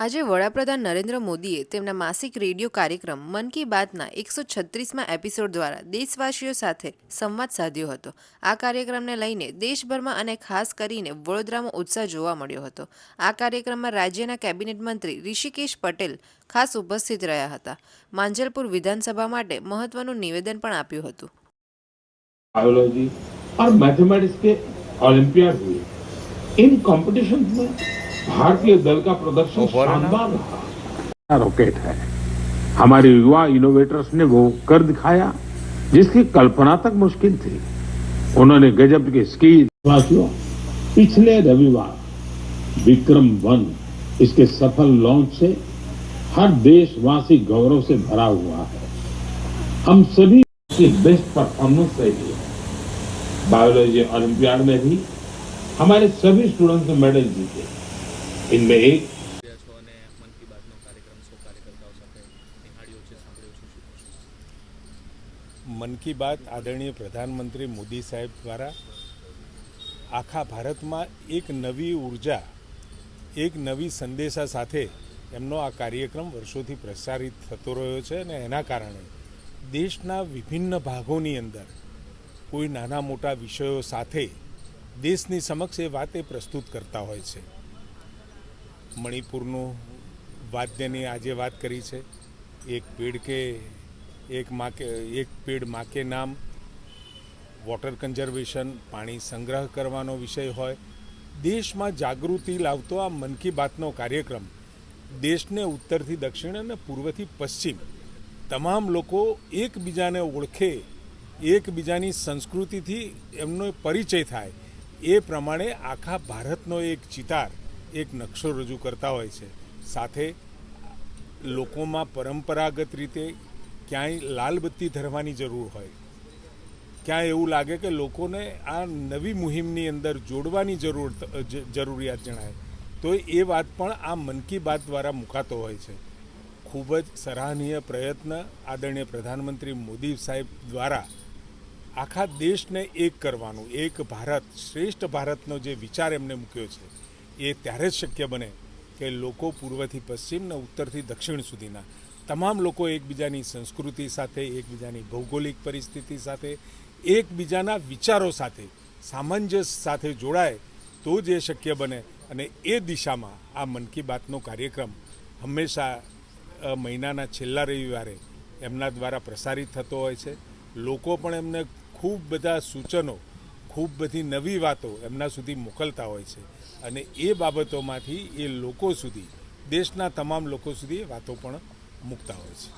આજે વડાપ્રધાન નરેન્દ્ર મોદીએ તેમના માસિક રેડિયો કાર્યક્રમ મન કી બાતના 136માં એપિસોડ દ્વારા દેશવાસીઓ સાથે સંવાદ સાધ્યો હતો। આ કાર્યક્રમને લઈને દેશભરમાં અને ખાસ કરીને વડોદરામાં ઉત્સાહ જોવા મળ્યો હતો। આ કાર્યક્રમમાં રાજ્યના કેબિનેટ મંત્રી ઋષિકેશ પટેલ ખાસ ઉપસ્થિત રહ્યા હતા। માંજલપુર વિધાનસભા માટે મહત્વનું નિવેદન પણ આપ્યું હતું। बायोलॉजी और मैथमेटिक्स के ओलंपियाड हुए। इन कॉम्पिटिशन में भारतीय दल का प्रदर्शन शानदार रहा। रॉकेट है, हमारे युवा इनोवेटर्स ने वो कर दिखाया जिसकी कल्पना तक मुश्किल थी। उन्होंने गजब की स्किल। पिछले रविवार विक्रम-1 इसके सफल लॉन्च से हर देशवासी गौरव से भरा हुआ है। हम सभी की बेस्ट परफॉर्मेंस रही है। बायोलॉजी ओलंपियाड में भी हमारे सभी स्टूडेंट्स ने मेडल जीते। इनमें एक मन की बात आदरणीय प्रधानमंत्री मोदी साहेब द्वारा आखा भारत में एक नवी ऊर्जा एक नवी संदेशा साथे एमनो आ कार्यक्रम वर्षोथी प्रसारित थतो रह्यो छे अने एना कारणे देशना विभिन्न भागोनी अंदर कोई नाना मोटा विषयों साथे देशनी समक्ष ए वाते प्रस्तुत करता होय छे। मणिपुरनु वाद्यनी आजे बात करी छे, एक पेड़ माँ के नाम, वॉटर कंजर्वेशन, पानी संग्रह करवानो विषय होय। देश में जागृति लावतो आ मन की बातनो कार्यक्रम देश ने उत्तर थी दक्षिण अने पूर्व थी पश्चिम तमाम लोको एकबीजाने ओळखे, एकबीजानी संस्कृति थी एमनो परिचय थाय ए प्रमाणे आखा भारतनो एक चितार, एक नक्शो रजू करता होय छे। साथे लोकोमां परंपरागत रीते क्यांय लाल बत्ती धरवानी जरूर होय, क्यांय एवुं लागे के लोकोने आ नवी मुहिमनी अंदर जोड़वानी जरूरियात जणाय तो ए वात पण आ मन की बात द्वारा मुकातो होय छे। खूब ज सराहनीय प्रयत्न आदरणीय प्रधानमंत्री मोदी साहेब द्वारा आखा देश ने एक करवानुं, एक भारत श्रेष्ठ भारतनो जे विचार एमने मूक्यो छे ए त्यारे ज शक्य बने के लोको पूर्वथी पश्चिम ने उत्तरथी दक्षिण सुधीना तमाम लोको एकबीजानी संस्कृति साथे, एकबीजानी भौगोलिक परिस्थिति साथे, एकबीजाना विचारों साथे सामंजस्य साथे जोड़ाय तो ज शक्य बने अने ए दिशामां आ मन की बातनो कार्यक्रम हमेशा महीनाना छेल्ला रविवारे एमना द्वारा प्रसारित थतो होय छे। लोको पण एमने खूब बधा सूचनो, खूब बधी नवी वातो एमना सुधी मोकलता होय छे अने ए बाबतोमांथी ए लोको सुधी, देशना तमाम लोको सुधी वातो पण मूकता होय छे।